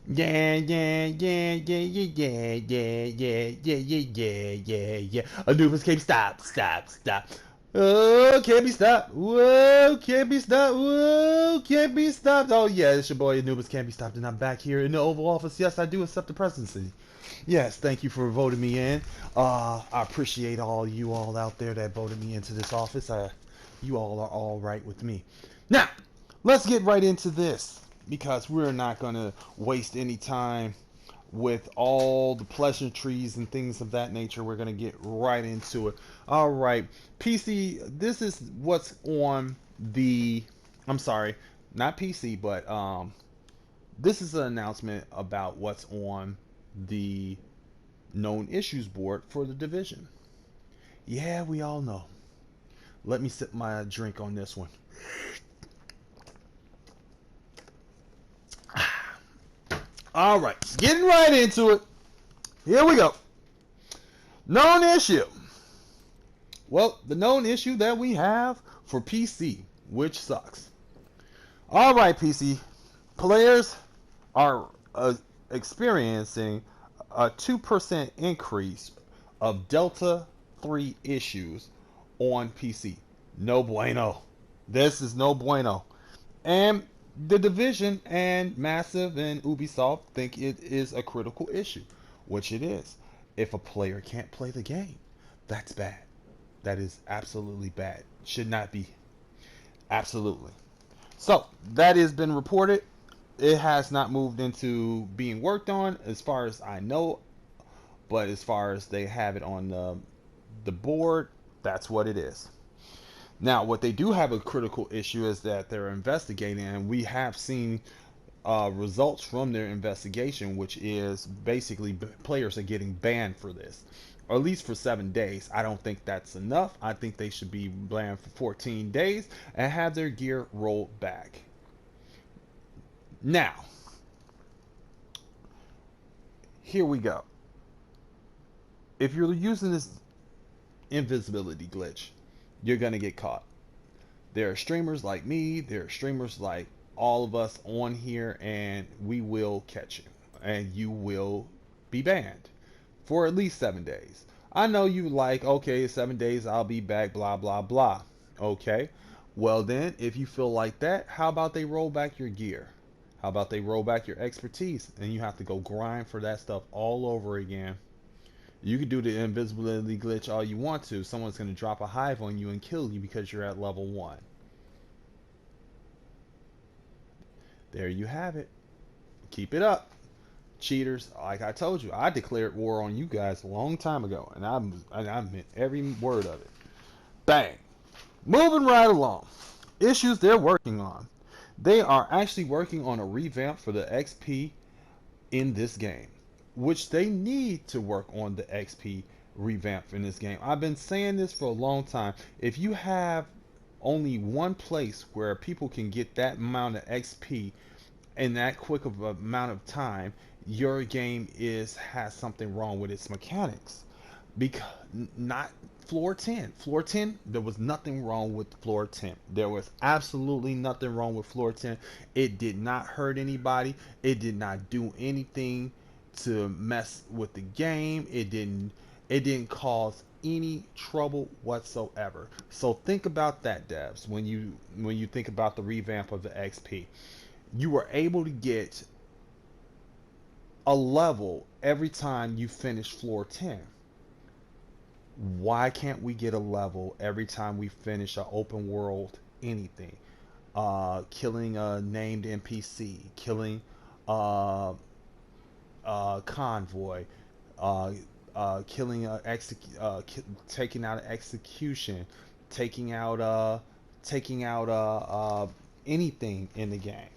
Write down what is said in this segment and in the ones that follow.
Yeah, yeah, yeah, yeah, yeah, yeah, yeah, yeah, yeah, yeah, yeah. Anubis can't stop, stop, stop. Oh, can't be stopped. Whoa, can't be stopped. Whoa, can't be stopped. Oh yeah, it's your boy Anubis can't be stopped, and I'm back here in the Oval Office. Yes, I do accept the presidency. Yes, thank you for voting me in. I appreciate all you all out there that voted me into this office. You all are all right with me. Now, let's get right into this because we're not going to waste any time with all the pleasantries and things of that nature. We're going to get right into it. All right, PC, this is what's on the. I'm sorry, not PC, but this is an announcement about what's on the known issues board for the division. Yeah, we all know. Let me sip my drink on this one. All right, getting right into it. Here we go. Known issue. Well, the known issue that we have for PC, which sucks. All right, PC players are experiencing a 2% increase of Delta 3 issues on PC. No bueno. This is no bueno. And the division and Massive and Ubisoft think it is a critical issue, which it is. If a player can't play the game, that's bad. That is absolutely bad. Should not be. Absolutely. So, that has been reported. It has not moved into being worked on as far as I know, but as far as they have it on the board, that's what it is. Now, what they do have a critical issue is that they're investigating, and we have seen results from their investigation, which is basically players are getting banned for this, or at least for 7 days. I don't think that's enough. I think they should be banned for 14 days and have their gear rolled back. Now, here we go. If you're using this invisibility glitch, you're going to get caught. There are streamers like me, there are streamers like all of us on here, and we will catch you. And you will be banned for at least 7 days. I know you like, okay, 7 days, I'll be back, blah, blah, blah. Okay. Well, then, if you feel like that, how about they roll back your gear? How about they roll back your expertise and you have to go grind for that stuff all over again? You can do the invisibility glitch all you want to. Someone's going to drop a hive on you and kill you because you're at level 1. There you have it. Keep it up. Cheaters, like I told you, I declared war on you guys a long time ago, and I meant every word of it. Bang. Moving right along. Issues they're working on. They are actually working on a revamp for the XP in this game, which they need to work on the XP revamp in this game. I've been saying this for a long time. If you have only one place where people can get that amount of XP in that quick of a amount of time, your game has something wrong with its mechanics. Because not floor 10. Floor 10, there was nothing wrong with floor 10. There was absolutely nothing wrong with floor 10. It did not hurt anybody. It did not do anything to mess with the game. It didn't cause any trouble whatsoever. So think about that, devs, when you think about the revamp of the XP. You were able to get a level every time you finish floor 10. Why can't we get a level every time we finish an open world anything? Killing a named NPC, killing uh, convoy, uh, killing taking out an execution, taking out anything in the game.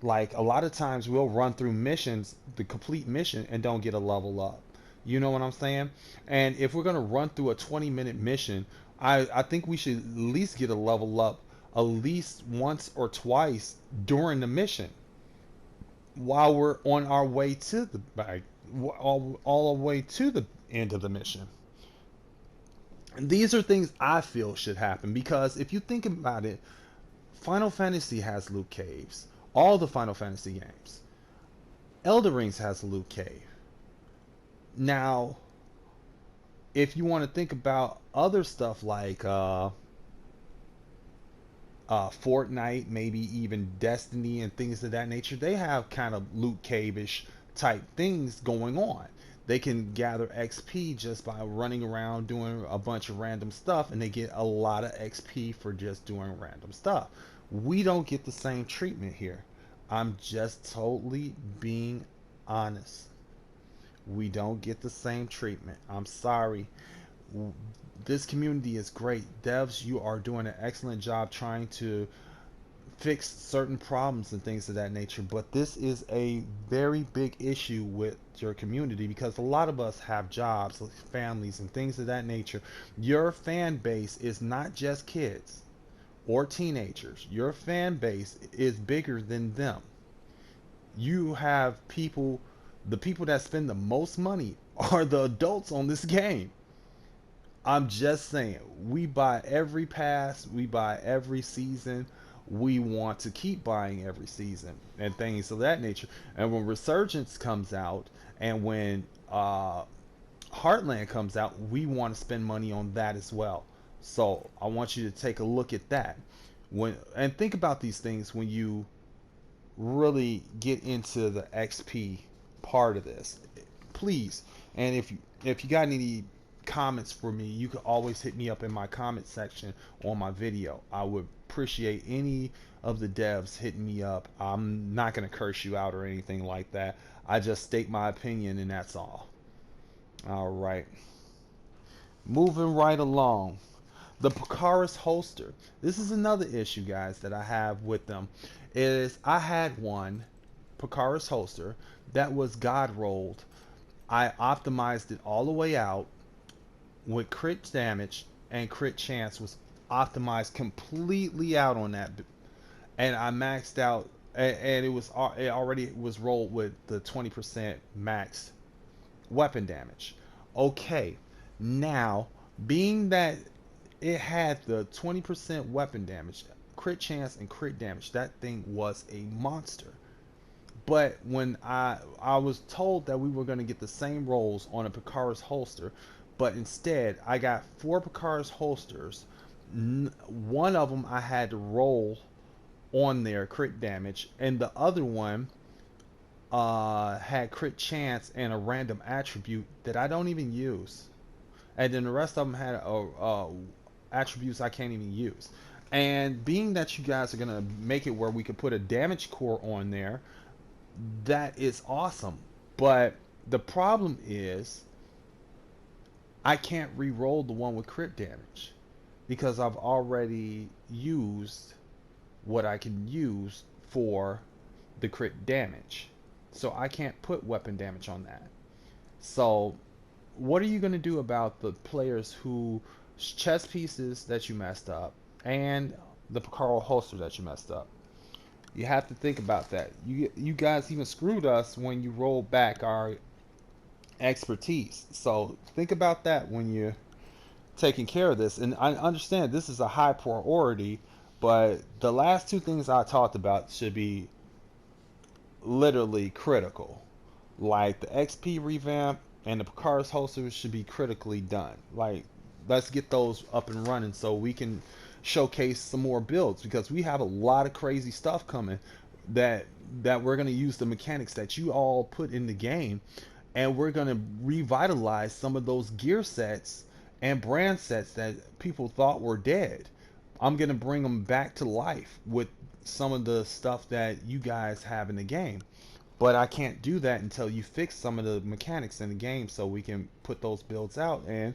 Like a lot of times we'll run through missions, the complete mission, and don't get a level up. You know what I'm saying? And if we're gonna run through a 20-minute mission, I think we should at least get a level up at least once or twice during the mission while we're on our way to the back, all the way to the end of the mission. And these are things I feel should happen because if you think about it, Final Fantasy has loot caves. All the Final Fantasy games. Elder Rings has a loot cave. Now, if you want to think about other stuff like Fortnite, maybe even Destiny and things of that nature, they have kind of loot cave-ish type things going on. They can gather XP just by running around doing a bunch of random stuff, and they get a lot of XP for just doing random stuff. We don't get the same treatment here. I'm just totally being honest. We don't get the same treatment. I'm sorry. This community is great. Devs, you are doing an excellent job trying to fix certain problems and things of that nature, but this is a very big issue with your community because a lot of us have jobs, families, and things of that nature. Your fan base is not just kids or teenagers. Your fan base is bigger than them. You have people, the people that spend the most money are the adults on this game. I'm just saying, we buy every pass, we buy every season, we want to keep buying every season and things of that nature. And when Resurgence comes out and when Heartland comes out, we want to spend money on that as well. So I want you to take a look at that. And think about these things when you really get into the XP part of this, please. And if you got any comments for me, you can always hit me up in my comment section on my video. I would appreciate any of the devs hitting me up. I'm not going to curse you out or anything like that. I just state my opinion and that's all. All right, moving right along. The Pakaris holster. This is another issue, guys, that I have with them. Is I had one Pakaris holster that was god rolled. I optimized it all the way out with crit damage, and crit chance was optimized completely out on that, and I maxed out, and it already was rolled with the 20% max weapon damage. Okay, now being that it had the 20% weapon damage, crit chance, and crit damage, that thing was a monster. But when I was told that we were going to get the same rolls on a Pakaris holster, but instead I got 4 Pakaris holsters. One of them I had to roll on their crit damage, and the other one had crit chance and a random attribute that I don't even use. And then the rest of them had attributes I can't even use. And being that you guys are going to make it where we could put a damage core on there, that is awesome. But the problem is I can't re-roll the one with crit damage because I've already used what I can use for the crit damage. So I can't put weapon damage on that. So what are you going to do about the players who chest pieces that you messed up and the Picaro holster that you messed up? You have to think about that. You guys even screwed us when you rolled back our expertise. So think about that when you're taking care of this. And I understand this is a high priority, but the last 2 things I talked about should be literally critical. Like the XP revamp and the Picard's holster should be critically done. Like, let's get those up and running so we can showcase some more builds, because we have a lot of crazy stuff coming that we're going to use the mechanics that you all put in the game, and we're going to revitalize some of those gear sets and brand sets that people thought were dead. I'm going to bring them back to life with some of the stuff that you guys have in the game. But I can't do that until you fix some of the mechanics in the game so we can put those builds out. And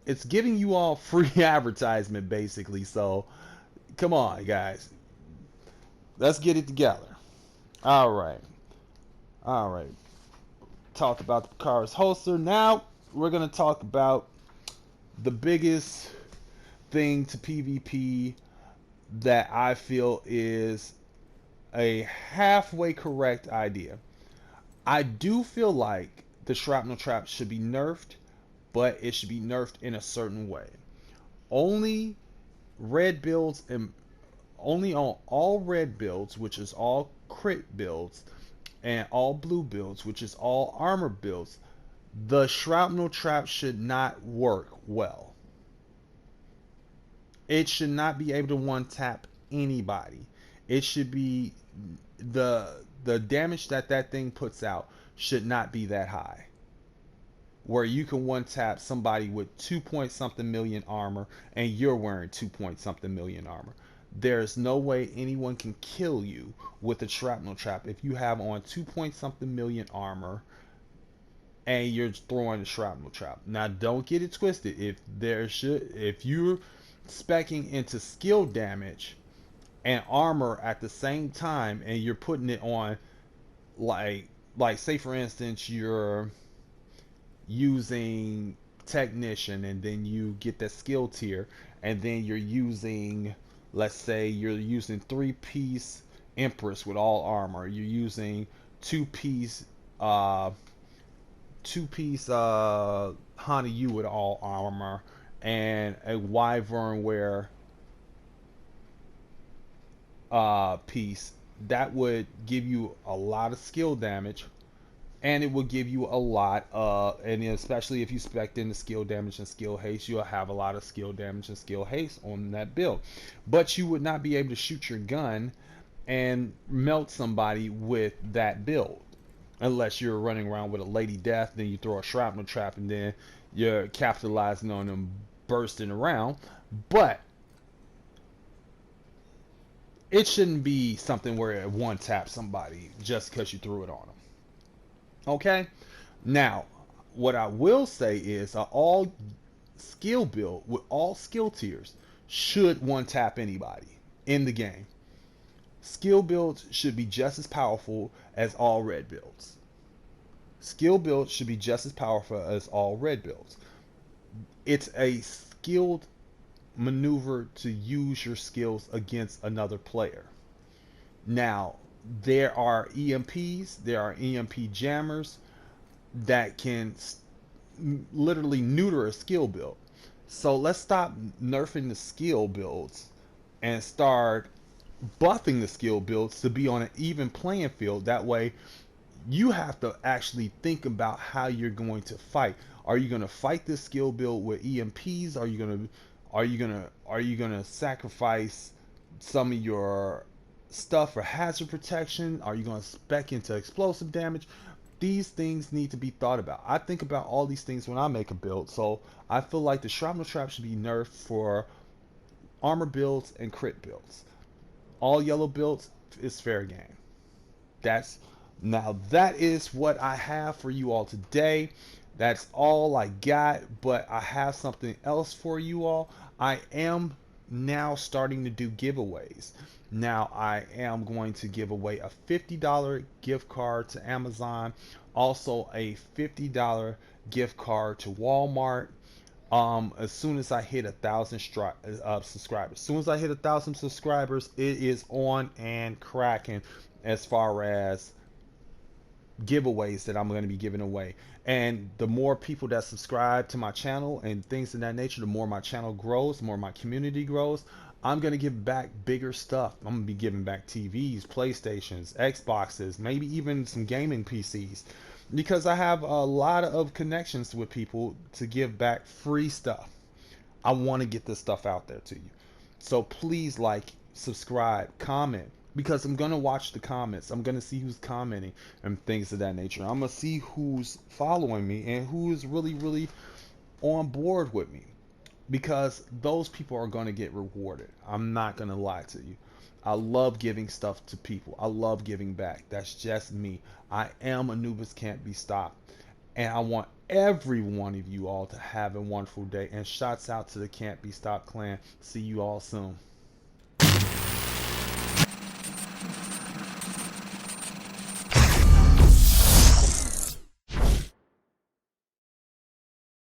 it's giving you all free advertisement, basically. So, come on, guys. Let's get it together. All right. All right. Talk about the Picard's holster. Now, we're going to talk about the biggest thing to PvP that I feel is a halfway correct idea. I do feel like the shrapnel trap should be nerfed, but it should be nerfed in a certain way. Only red builds, and only on all red builds, which is all crit builds, and all blue builds, which is all armor builds, the shrapnel trap should not work well. It should not be able to one tap anybody. It should be the damage that that thing puts out should not be that high, where you can one tap somebody with 2 point something million armor and you're wearing 2 point something million armor. There's no way anyone can kill you with a shrapnel trap if you have on 2 point something million armor and you're throwing a shrapnel trap. Now don't get it twisted. If you're specking into skill damage and armor at the same time and you're putting it on, like say for instance you're using technician and then you get that skill tier and then you're using, let's say you're using 3-piece empress with all armor, you're using 2-piece Hana Yu with all armor and a wyvern wear piece, that would give you a lot of skill damage, and it will give you a lot of, and especially if you spec in the skill damage and skill haste, you'll have a lot of skill damage and skill haste on that build. But you would not be able to shoot your gun and melt somebody with that build unless you're running around with a Lady Death, then you throw a shrapnel trap and then you're capitalizing on them bursting around. But it shouldn't be something where it one taps somebody just because you threw it on them. Okay? Now, what I will say is all skill build with all skill tiers should one tap anybody in the game. Skill builds should be just as powerful as all red builds. Skill builds should be just as powerful as all red builds. It's a skilled maneuver to use your skills against another player. Now, there are EMPs, there are EMP jammers that can literally neuter a skill build. So let's stop nerfing the skill builds and start buffing the skill builds to be on an even playing field. That way you have to actually think about how you're going to fight. Are you going to fight this skill build with EMPs? Are you going to sacrifice some of your stuff for hazard protection? Are you going to spec into explosive damage? These things need to be thought about. I think about all these things when I make a build. So I feel like the shrapnel trap should be nerfed for armor builds and crit builds. All yellow builds is fair game. That is what I have for you all today. That's all I got, but I have something else for you all. I am now starting to do giveaways. Now I am going to give away a $50 gift card to Amazon, also a $50 gift card to Walmart. As soon as I hit 1,000 subscribers. As soon as I hit 1,000 subscribers, it is on and cracking as far as giveaways that I'm going to be giving away. And the more people that subscribe to my channel and things of that nature, the more my channel grows, the more my community grows. I'm going to give back bigger stuff. I'm going to be giving back TVs, PlayStations, Xboxes, maybe even some gaming PCs, because I have a lot of connections with people to give back free stuff. I want to get this stuff out there to you. So please like, subscribe, comment, because I'm going to watch the comments. I'm going to see who's commenting and things of that nature. I'm going to see who's following me and who is really, really on board with me, because those people are going to get rewarded. I'm not going to lie to you. I love giving stuff to people. I love giving back. That's just me. I am Anubis Can't Be Stopped. And I want every one of you all to have a wonderful day. And shouts out to the Can't Be Stopped clan. See you all soon.